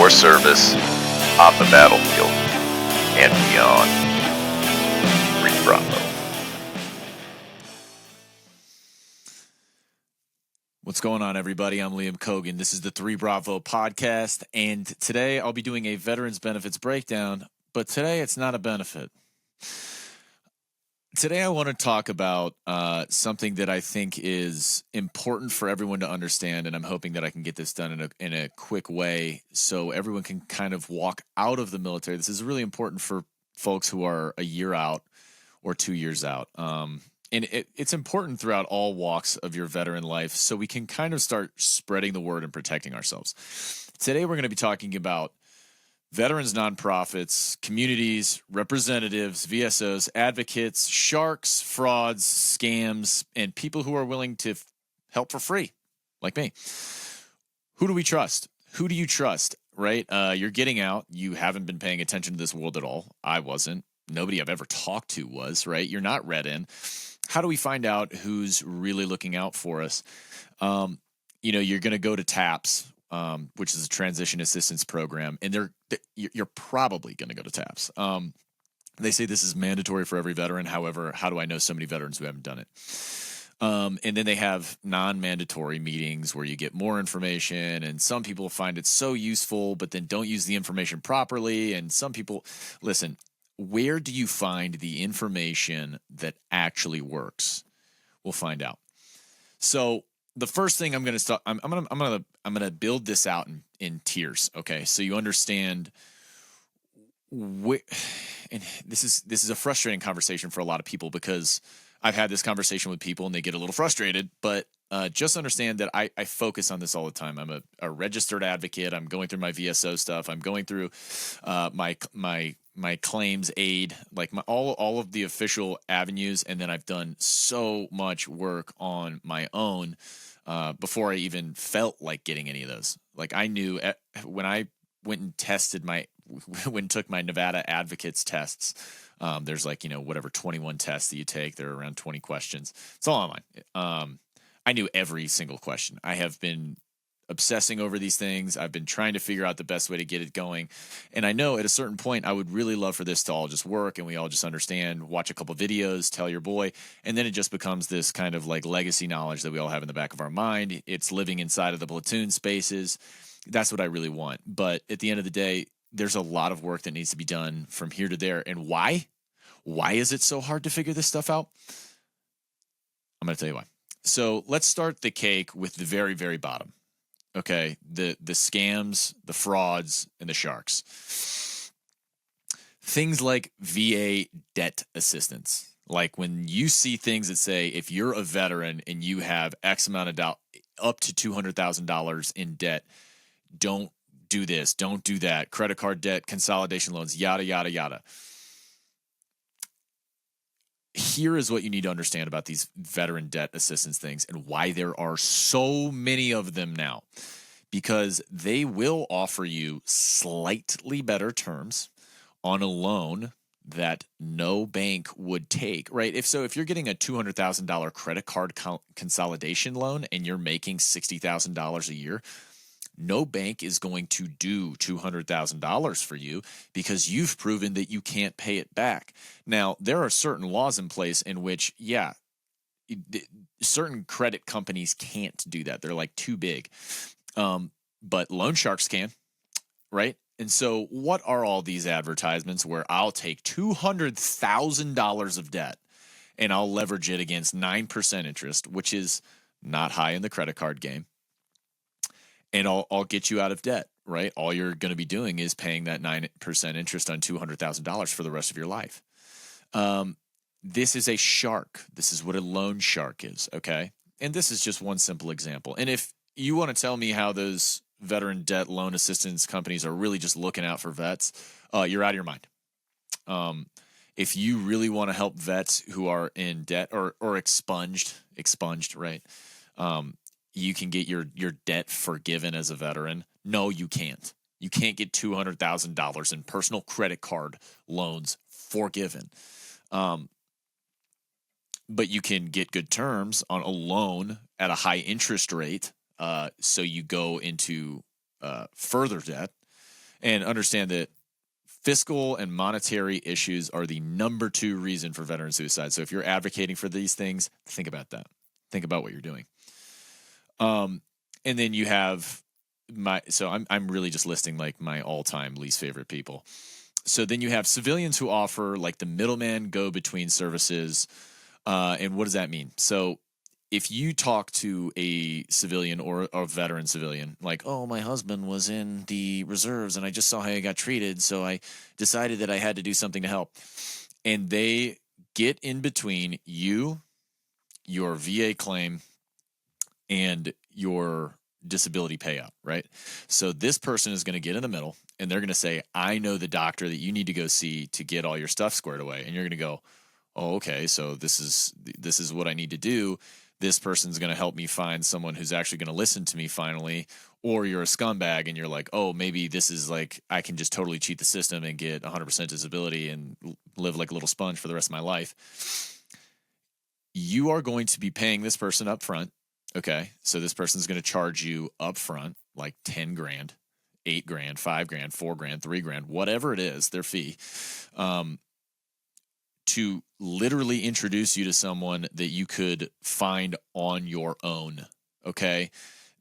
your service on the battlefield and beyond. Reed Bravo. What's going on, everybody? I'm Liam Cogan. This is the 3 Bravo podcast, and today I'll be doing a veterans benefits breakdown, but today it's not a benefit. Today I want to talk about something that I think is important for everyone to understand, and I'm hoping that I can get this done in a quick way so everyone can kind of walk out of the military. This is really important for folks who are a year out or 2 years out. And it's important throughout all walks of your veteran life so we can kind of start spreading the word and protecting ourselves. Today we're going to be talking about veterans, nonprofits, communities, representatives, VSOs, advocates, sharks, frauds, scams, and people who are willing to help for free, like me. Who do we trust? Who do you trust, right? You're getting out. You haven't been paying attention to this world at all. I wasn't. Nobody I've ever talked to was, right? You're not read in. How do we find out who's really looking out for us? You're going to go to TAPS, which is a transition assistance program, and you're probably going to go to TAPS. They say this is mandatory for every veteran. However, how do I know so many veterans who haven't done it? And then they have non-mandatory meetings where you get more information, and some people find it so useful, but then don't use the information properly. And some people, listen, where do you find the information that actually works? We'll find out. So the first thing I'm going to start, I'm going to build this out in tiers. Okay. So you understand and this is a frustrating conversation for a lot of people because I've had this conversation with people and they get a little frustrated, but just understand that I focus on this all the time. I'm a registered advocate. I'm going through my VSO stuff. I'm going through my claims aid, like all of the official avenues. And then I've done so much work on my own before I even felt like getting any of those. Like I knew when I went and took my Nevada advocates tests, there's 21 tests that you take. There are around 20 questions. It's all online. I knew every single question. I have been obsessing over these things. I've been trying to figure out the best way to get it going. And I know at a certain point, I would really love for this to all just work and we all just understand, watch a couple videos, tell your boy. And then it just becomes this kind of like legacy knowledge that we all have in the back of our mind. It's living inside of the platoon spaces. That's what I really want. But at the end of the day, there's a lot of work that needs to be done from here to there. And why? Why is it so hard to figure this stuff out? I'm going to tell you why. So let's start the cake with the very, very bottom. Okay, the scams, the frauds, and the sharks. Things like VA debt assistance. Like when you see things that say if you're a veteran and you have X amount of up to $200,000 in debt, don't do this, don't do that. Credit card debt, consolidation loans, yada, yada, yada. Here is what you need to understand about these veteran debt assistance things and why there are so many of them now. Because they will offer you slightly better terms on a loan that no bank would take, right? If you're getting a $200,000 credit card consolidation loan and you're making $60,000 a year, no bank is going to do $200,000 for you because you've proven that you can't pay it back. Now, there are certain laws in place in which, certain credit companies can't do that. They're like too big. But loan sharks can, right? And so what are all these advertisements where I'll take $200,000 of debt and I'll leverage it against 9% interest, which is not high in the credit card game. And I'll get you out of debt, right? All you're going to be doing is paying that 9% interest on $200,000 for the rest of your life. This is a shark. This is what a loan shark is, okay? And this is just one simple example. And if you want to tell me how those veteran debt loan assistance companies are really just looking out for vets, you're out of your mind. If you really want to help vets who are in debt or expunged, right? You can get your debt forgiven as a veteran. No, you can't. You can't get $200,000 in personal credit card loans forgiven. But you can get good terms on a loan at a high interest rate. So you go into further debt. And understand that fiscal and monetary issues are the number 2 reason for veteran suicide. So if you're advocating for these things, think about that. Think about what you're doing. And then you have I'm really just listing like my all-time least favorite people. So then you have civilians who offer like the middleman go-between services. And what does that mean? So if you talk to a civilian or a veteran civilian, like, oh, my husband was in the reserves and I just saw how he got treated, so I decided that I had to do something to help. And they get in between you, your VA claim, and your disability payout, right? So this person is going to get in the middle and they're going to say, I know the doctor that you need to go see to get all your stuff squared away. And you're going to go, oh, okay, so this is what I need to do. This person's going to help me find someone who's actually going to listen to me finally. Or you're a scumbag and you're like, oh, maybe this is like, I can just totally cheat the system and get 100% disability and live like a little sponge for the rest of my life. You are going to be paying this person up front. Okay, so this person's going to charge you up front like 10 grand, 8 grand, 5 grand, 4 grand, 3 grand, whatever it is, their fee, to literally introduce you to someone that you could find on your own. Okay,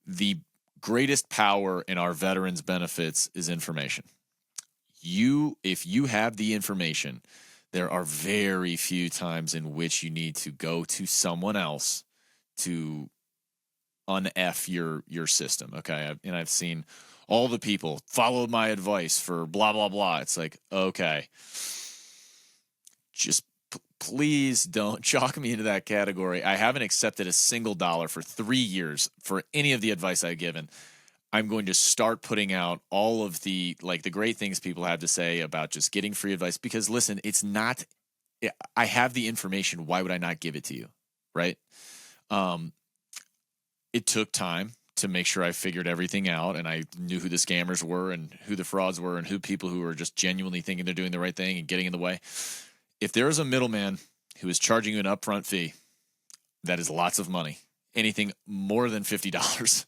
the greatest power in our veterans benefits is information. If you have the information, there are very few times in which you need to go to someone else to un-F your system. Okay. I've seen all the people followed my advice for blah, blah, blah. It's like, okay, just please don't chalk me into that category. I haven't accepted a single dollar for 3 years for any of the advice I've given. I'm going to start putting out all of the great things people have to say about just getting free advice, because listen, I have the information. Why would I not give it to you? Right. It took time to make sure I figured everything out and I knew who the scammers were and who the frauds were and who people who were just genuinely thinking they're doing the right thing and getting in the way. If there is a middleman who is charging you an upfront fee, that is lots of money. Anything more than $50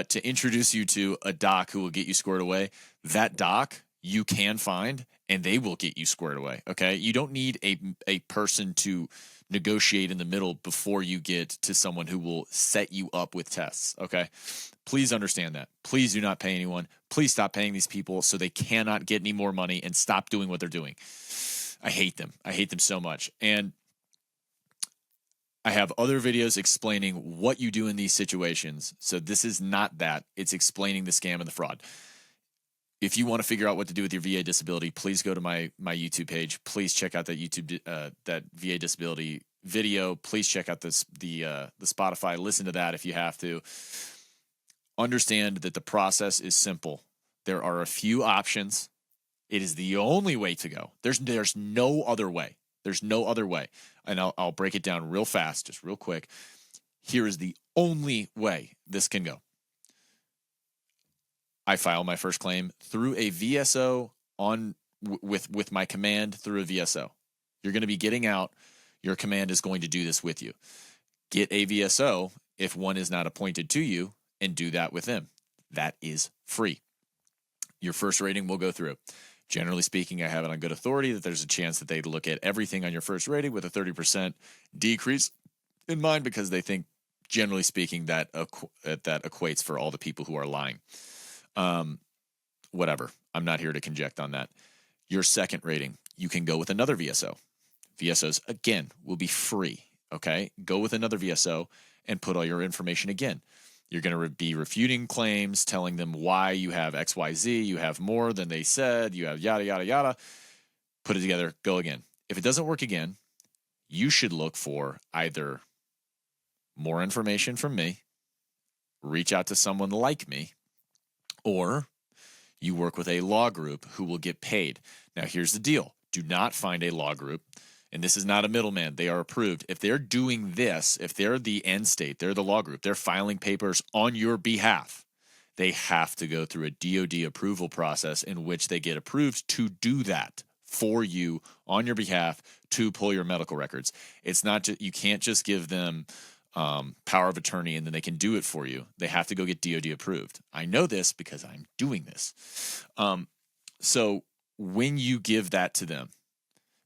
to introduce you to a doc who will get you squared away, that doc you can find and they will get you squared away. Okay. You don't need a person to negotiate in the middle before you get to someone who will set you up with tests. Okay. Please understand that. Please do not pay anyone. Please stop paying these people so they cannot get any more money and stop doing what they're doing. I hate them. I hate them so much. And I have other videos explaining what you do in these situations. So this is not that. It's explaining the scam and the fraud. If you want to figure out what to do with your VA disability, please go to my YouTube page. Please check out that that VA disability video. Please check out the Spotify. Listen to that if you have to. Understand that the process is simple. There are a few options. It is the only way to go. There's no other way. There's no other way. And I'll break it down real fast, just real quick. Here is the only way this can go. I file my first claim through a VSO with my command through a VSO. You're going to be getting out. Your command is going to do this with you. Get a VSO if one is not appointed to you and do that with them. That is free. Your first rating will go through. Generally speaking, I have it on good authority that there's a chance that they'd look at everything on your first rating with a 30% decrease in mind, because they think, generally speaking, that equates for all the people who are lying. Whatever. I'm not here to conject on that. Your second rating, you can go with another VSO. VSOs, again, will be free. Okay? Go with another VSO and put all your information again. You're going to be refuting claims, telling them why you have XYZ, you have more than they said, you have yada, yada, yada. Put it together, go again. If it doesn't work again, you should look for either more information from me, reach out to someone like me, or you work with a law group who will get paid. Now, here's the deal. Do not find a law group, and this is not a middleman. They are approved. If they're doing this, if they're the end state, they're the law group, they're filing papers on your behalf, they have to go through a DOD approval process in which they get approved to do that for you on your behalf to pull your medical records. It's not just, you can't just give them power of attorney and then they can do it for you. They have to go get DOD approved. I know this because I'm doing this. So when you give that to them,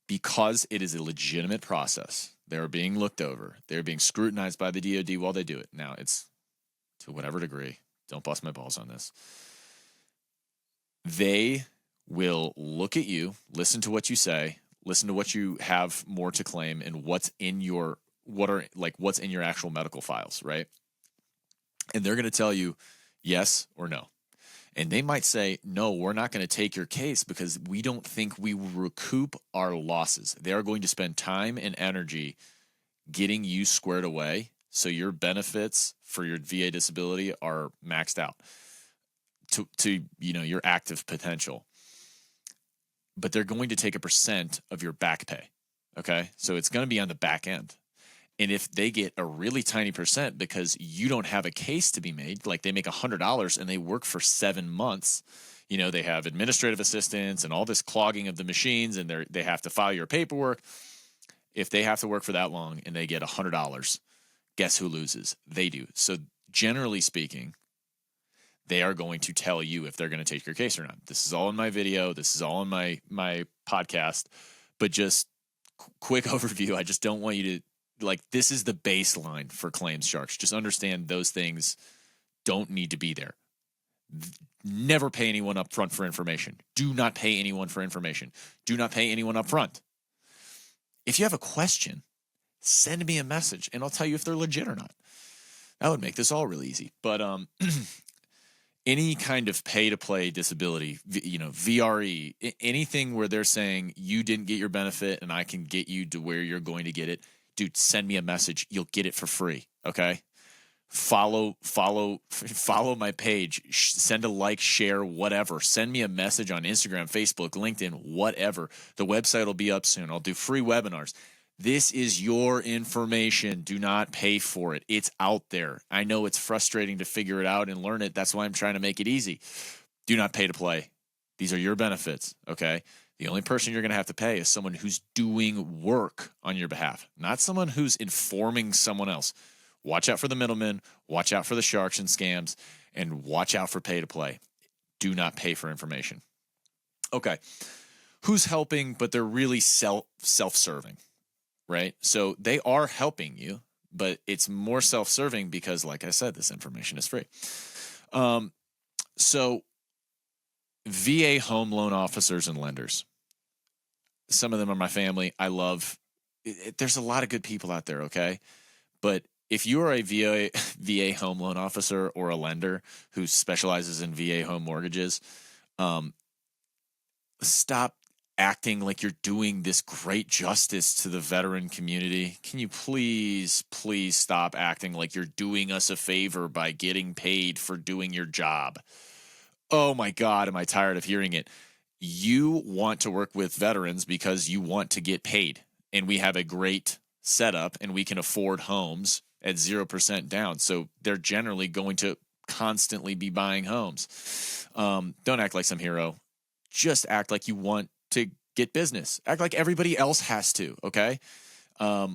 because it is a legitimate process, they're being looked over, they're being scrutinized by the DoD while they do it. Now, it's to whatever degree, don't bust my balls on this. They will look at you, listen to what you say, listen to what you have more to claim, and what's in your actual medical files, right? And they're going to tell you yes or no. And they might say, no, we're not going to take your case because we don't think we will recoup our losses. They are going to spend time and energy getting you squared away so your benefits for your VA disability are maxed out to your active potential. But they're going to take a percent of your back pay. Okay? So it's going to be on the back end. And if they get a really tiny percent because you don't have a case to be made, like they make $100 and they work for 7 months, they have administrative assistants and all this clogging of the machines, and they have to file your paperwork. If they have to work for that long and they get $100, guess who loses? They do. So generally speaking, they are going to tell you if they're going to take your case or not. This is all in my video. This is all in my podcast. But just quick overview. I just don't want you to, this is the baseline for claims sharks. Just understand those things don't need to be there. Never pay anyone up front for information. Do not pay anyone for information. Do not pay anyone up front. If you have a question, send me a message and I'll tell you if they're legit or not. That would make this all really easy. But any kind of pay-to-play disability, VRE, anything where they're saying you didn't get your benefit and I can get you to where you're going to get it, dude, send me a message. You'll get it for free, okay? Follow my page. Send a like, share, whatever. Send me a message on Instagram, Facebook, LinkedIn, whatever. The website will be up soon. I'll do free webinars. This is your information. Do not pay for it. It's out there. I know it's frustrating to figure it out and learn it. That's why I'm trying to make it easy. Do not pay to play. These are your benefits, okay? The only person you're going to have to pay is someone who's doing work on your behalf, not someone who's informing someone else. Watch out for the middlemen, watch out for the sharks and scams, and watch out for pay to play. Do not pay for information. Okay. Who's helping, but they're really self-serving, right? So they are helping you, but it's more self-serving because, like I said, this information is free. So VA home loan officers and lenders. Some of them are my family. I love it. There's a lot of good people out there, okay? But if you are a VA home loan officer or a lender who specializes in VA home mortgages, stop acting like you're doing this great justice to the veteran community. Can you please stop acting like you're doing us a favor by getting paid for doing your job? Oh my God, am I tired of hearing it. You want to work with veterans because you want to get paid. And we have a great setup and we can afford homes at 0% down. So they're generally going to constantly be buying homes. Don't act like some hero. Just act like you want to get business. Act like everybody else has to, okay? VA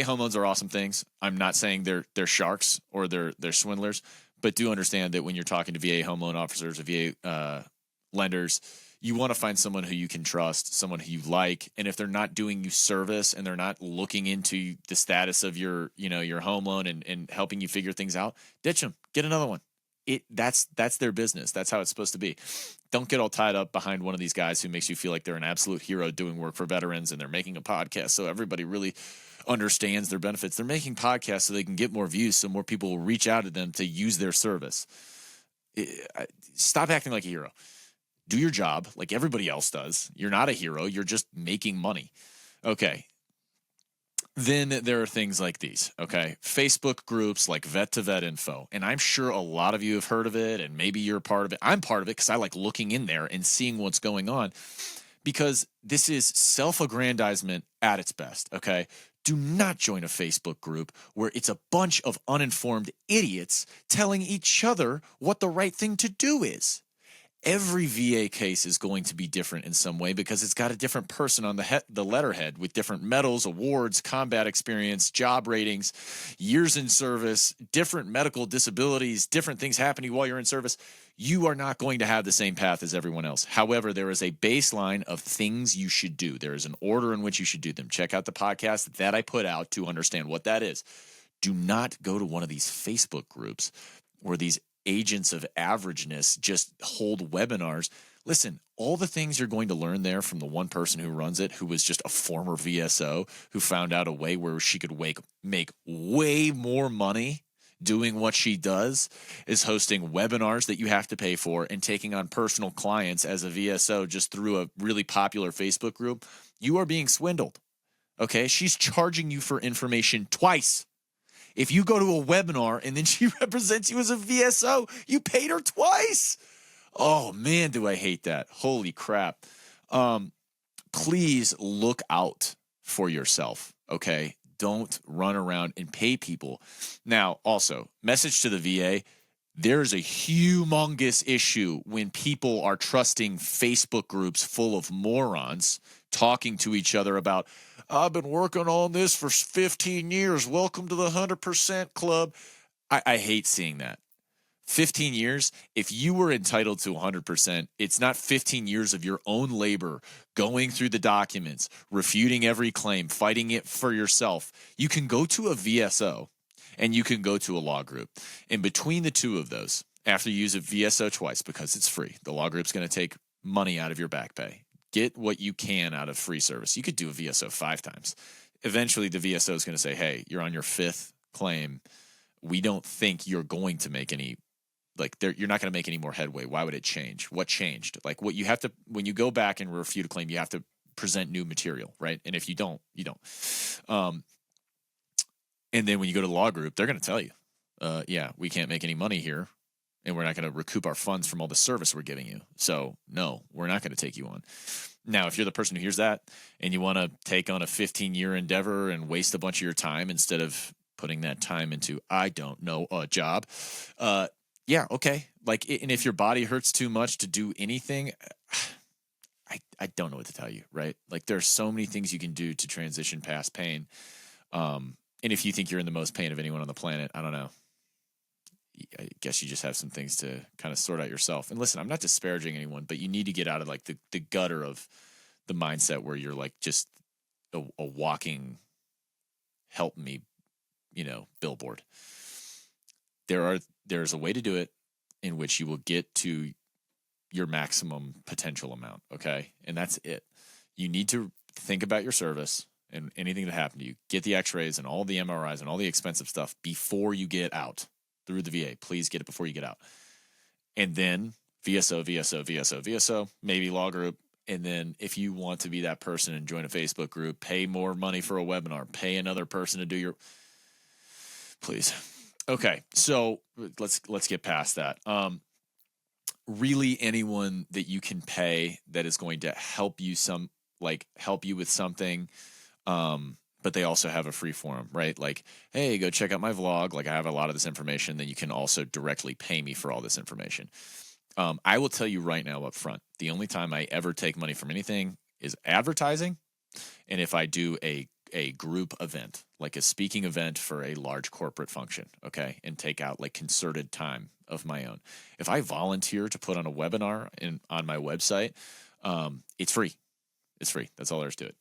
home loans are awesome things. I'm not saying they're sharks or they're swindlers, but do understand that when you're talking to VA home loan officers or VA lenders, you want to find someone who you can trust, someone who you like. And if they're not doing you service and they're not looking into the status of your home loan and helping you figure things out, ditch them. Get another one. That's their business. That's how it's supposed to be. Don't get all tied up behind one of these guys who makes you feel like they're an absolute hero doing work for veterans and they're making a podcast so everybody really understands their benefits. They're making podcasts so they can get more views, so more people will reach out to them to use their service. Stop acting like a hero. Do your job like everybody else does. You're not a hero. You're just making money. Okay. Then there are things like these, okay? Facebook groups like Vet to Vet Info. And I'm sure a lot of you have heard of it, and maybe you're part of it. I'm part of it because I like looking in there and seeing what's going on, because this is self-aggrandizement at its best, okay? Do not join a Facebook group where it's a bunch of uninformed idiots telling each other what the right thing to do is. Every VA case is going to be different in some way because it's got a different person on the letterhead with different medals, awards, combat experience, job ratings, years in service, different medical disabilities, different things happening while you're in service. you are not going to have the same path as everyone else. However, there is a baseline of things you should do. There is an order in which you should do them. Check out the podcast that I put out to understand what that is. Do not go to one of these Facebook groups where these agents of averageness just hold webinars. Listen, all the things you're going to learn there from the one person who runs it, who was just a former VSO, who found out a way where she could make way more money doing what she does, is hosting webinars that you have to pay for and taking on personal clients as a VSO just through a really popular Facebook group. You are being swindled. Okay? She's charging you for information twice. If you go to a webinar and then she represents you as a VSO, you paid her twice. Oh, man, do I hate that. Holy crap. Please look out for yourself, okay? Don't run around and pay people. Now, also, message to the VA, there's a humongous issue when people are trusting Facebook groups full of morons talking to each other about, I've been working on this for 15 years. Welcome to the 100% club. I hate seeing that. 15 years, if you were entitled to 100%, it's not 15 years of your own labor, going through the documents, refuting every claim, fighting it for yourself. You can go to a VSO and you can go to a law group. In between the two of those, after you use a VSO twice, because it's free, the law group's going to take money out of your back pay. Get what you can out of free service. You could do a VSO 5 times. Eventually, the VSO is going to say, hey, you're on your 5th claim. We don't think you're going to make any, you're not going to make any more headway. Why would it change? What changed? What you have to, when you go back and refute a claim, you have to present new material, right? And if you don't, you don't. And then when you go to the law group, they're going to tell you, yeah, we can't make any money here, and we're not going to recoup our funds from all the service we're giving you. So no, we're not going to take you on. Now, if you're the person who hears that and you want to take on a 15-year endeavor and waste a bunch of your time instead of putting that time into, I don't know, a job, yeah, okay. And if your body hurts too much to do anything, I don't know what to tell you, right? There's so many things you can do to transition past pain. And if you think you're in the most pain of anyone on the planet, I don't know. I guess you just have some things to kind of sort out yourself. And listen, I'm not disparaging anyone, but you need to get out of the gutter of the mindset where you're just a walking help me, billboard. There's a way to do it in which you will get to your maximum potential amount. Okay. And that's it. You need to think about your service and anything that happened to you. Get the x-rays and all the MRIs and all the expensive stuff before you get out through the VA. Please get it before you get out. And then VSO, maybe law group. And then if you want to be that person and join a Facebook group, pay more money for a webinar, pay another person to do your, please. Okay. So let's get past that. Really anyone that you can pay that is going to help you with something. But they also have a free forum, right? Hey, go check out my vlog. I have a lot of this information. Then you can also directly pay me for all this information. I will tell you right now up front, the only time I ever take money from anything is advertising. And if I do a group event, like a speaking event for a large corporate function, okay, and take out concerted time of my own. If I volunteer to put on a webinar on my website, it's free. It's free. That's all there is to it.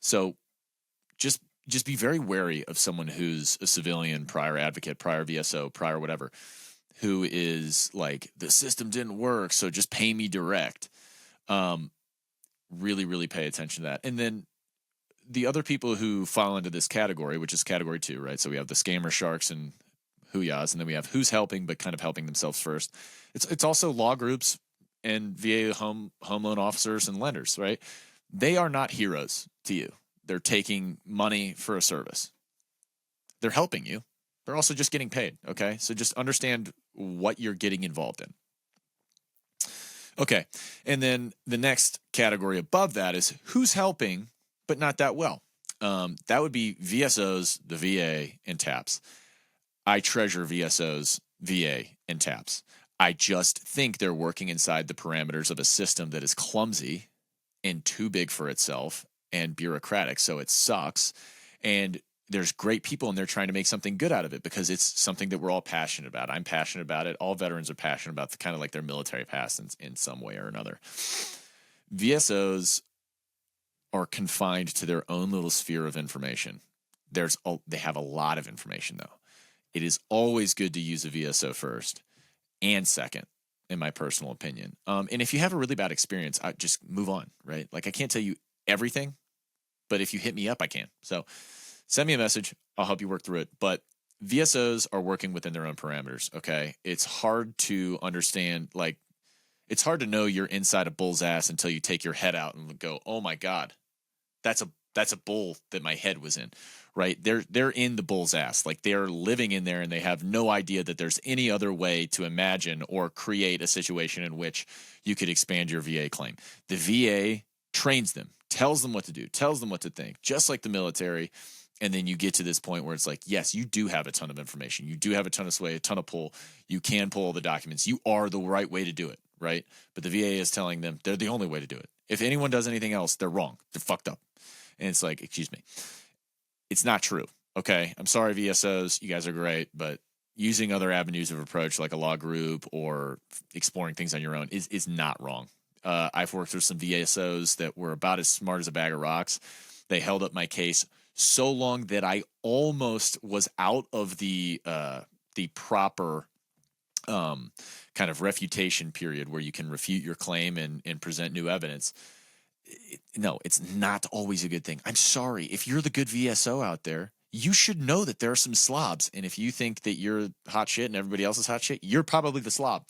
So just be very wary of someone who's a civilian, prior advocate, prior VSO, prior whatever, who is the system didn't work, so just pay me direct. Really, really pay attention to that. And then the other people who fall into this category, which is category 2, right? So we have the scammer sharks and Hooyahs, and then we have who's helping but kind of helping themselves first. It's also law groups and VA home loan officers and lenders, right? They are not heroes to you. They're taking money for a service. They're helping you. They're also just getting paid, okay? So just understand what you're getting involved in. Okay, and then the next category above that is who's helping but not that well. That would be VSOs, the VA, and TAPS. I treasure VSOs, VA, and TAPS. I just think they're working inside the parameters of a system that is clumsy and too big for itself and bureaucratic, so it sucks. And there's great people and they're trying to make something good out of it because it's something that we're all passionate about. I'm passionate about it. All veterans are passionate about kind of like their military past in some way or another. VSOs are confined to their own little sphere of information. They have a lot of information though. It is always good to use a VSO first and second, in my personal opinion. And if you have a really bad experience, I just move on, right? Like I can't tell you everything, but if you hit me up, I can. So send me a message. I'll help you work through it. But VSOs are working within their own parameters. Okay. It's hard to understand. Like, it's hard to know you're inside a bull's ass until you take your head out and go, oh my God, that's a bull that my head was in, right? They're in the bull's ass. Like they're living in there and they have no idea that there's any other way to imagine or create a situation in which you could expand your VA claim. The VA trains them, tells them what to do, tells them what to think, just like the military. And then you get to this point where it's like, yes, you do have a ton of information. You do have a ton of sway, a ton of pull. You can pull all the documents. You are the right way to do it, right? But the VA is telling them they're the only way to do it. If anyone does anything else, they're wrong. They're fucked up. And it's like, excuse me. It's not true. Okay. I'm sorry, VSOs. You guys are great. But using other avenues of approach like a law group or exploring things on your own is not wrong. I've worked with some VSOs that were about as smart as a bag of rocks. They held up my case so long that I almost was out of the proper kind of refutation period where you can refute your claim and present new evidence. No, it's not always a good thing. I'm sorry. If you're the good VSO out there, you should know that there are some slobs. And if you think that you're hot shit and everybody else is hot shit, you're probably the slob.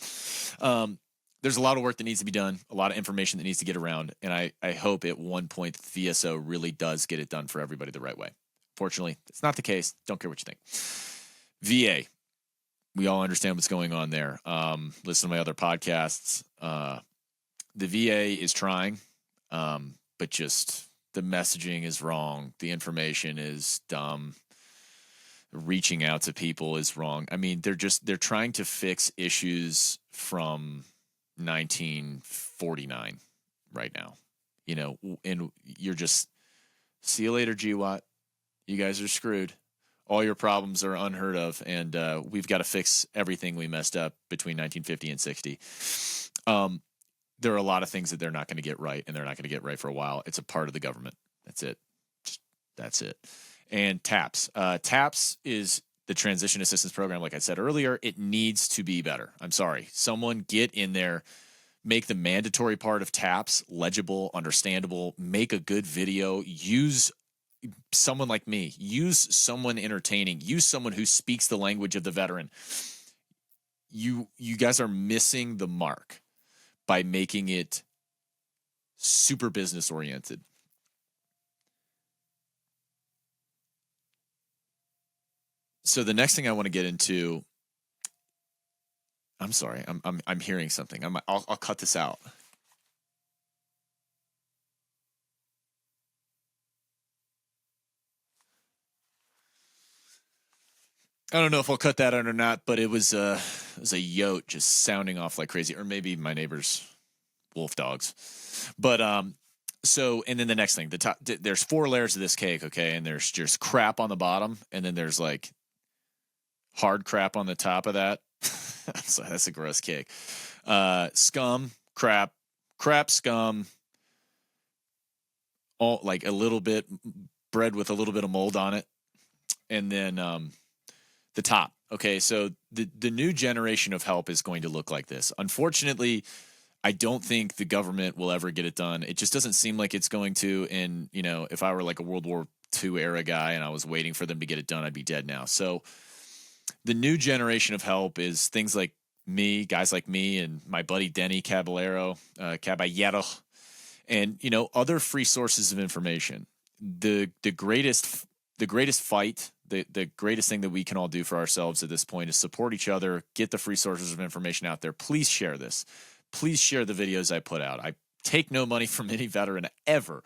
There's a lot of work that needs to be done, a lot of information that needs to get around. And I hope at one point the VSO really does get it done for everybody the right way. Fortunately, it's not the case. Don't care what you think. VA. We all understand what's going on there. Listen to my other podcasts. The VA is trying. But just the messaging is wrong. The information is dumb. Reaching out to people is wrong. I mean, they're trying to fix issues from 1949 right now, and you're just, see you later, GWAT. You guys are screwed. All your problems are unheard of. And, we've got to fix everything we messed up between 1950 and 60. There are a lot of things that they're not going to get right, and they're not going to get right for a while. It's a part of the government. That's it. That's it. And TAPS. TAPS is the Transition Assistance Program. Like I said earlier, it needs to be better. I'm sorry. Someone get in there, make the mandatory part of TAPS legible, understandable, make a good video, use someone like me, use someone entertaining, use someone who speaks the language of the veteran. You guys are missing the mark by making it super business oriented. So the next thing I want to get into, I'm sorry, I'm hearing something. I'll cut this out. I don't know if I'll cut that out or not, but it was a yote just sounding off like crazy, or maybe my neighbor's wolf dogs. But so, and then the next thing, there's 4 layers of this cake, okay, and there's just crap on the bottom, and then there's like hard crap on the top of that. So that's a gross cake. Scum, crap, scum, all like a little bit bread with a little bit of mold on it, and then the top. Okay, so the new generation of help is going to look like this. Unfortunately, I don't think the government will ever get it done. It just doesn't seem like it's going to. And, if I were like a World War II era guy and I was waiting for them to get it done, I'd be dead now. So the new generation of help is things like me, guys like me, and my buddy Denny Caballero, and, other free sources of information. The greatest fight, the greatest thing that we can all do for ourselves at this point is support each other, get the free sources of information out there. Please share this. Please share the videos I put out. I take no money from any veteran ever.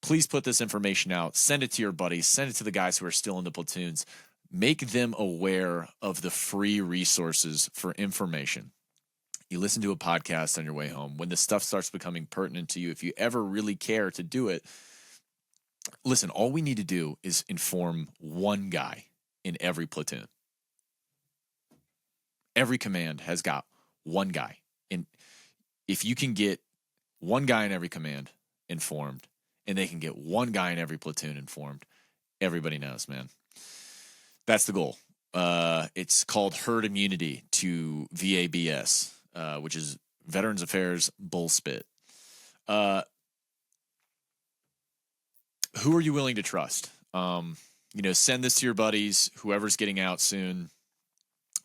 Please put this information out. Send it to your buddies. Send it to the guys who are still in the platoons. Make them aware of the free resources for information. You listen to a podcast on your way home. When the stuff starts becoming pertinent to you, if you ever really care to do it, Listen, all we need to do is inform one guy in every platoon. Every command has got one guy. And if you can get one guy in every command informed, and they can get one guy in every platoon informed, everybody knows, man. That's the goal. It's called herd immunity to VABS, which is Veterans Affairs Bullspit. Who are you willing to trust? Send this to your buddies, whoever's getting out soon.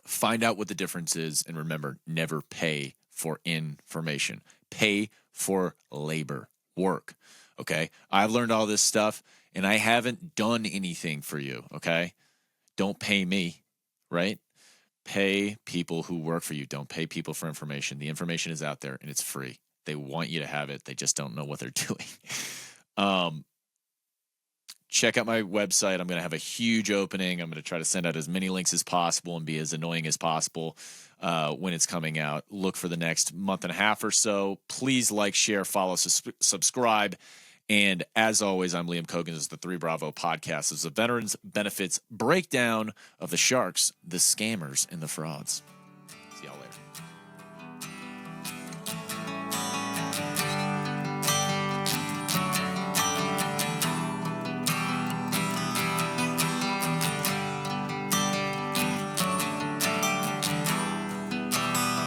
Find out what the difference is. And remember, never pay for information. Pay for labor, work. Okay? I've learned all this stuff, and I haven't done anything for you. Okay? Don't pay me, right? Pay people who work for you. Don't pay people for information. The information is out there, and it's free. They want you to have it. They just don't know what they're doing. Check out my website. I'm going to have a huge opening. I'm going to try to send out as many links as possible and be as annoying as possible when it's coming out. Look for the next month and a half or so. Please like, share, follow, subscribe. And as always, I'm Liam Cogan. This is the 3 Bravo podcast. This is a veterans benefits breakdown of the sharks, the scammers, and the frauds.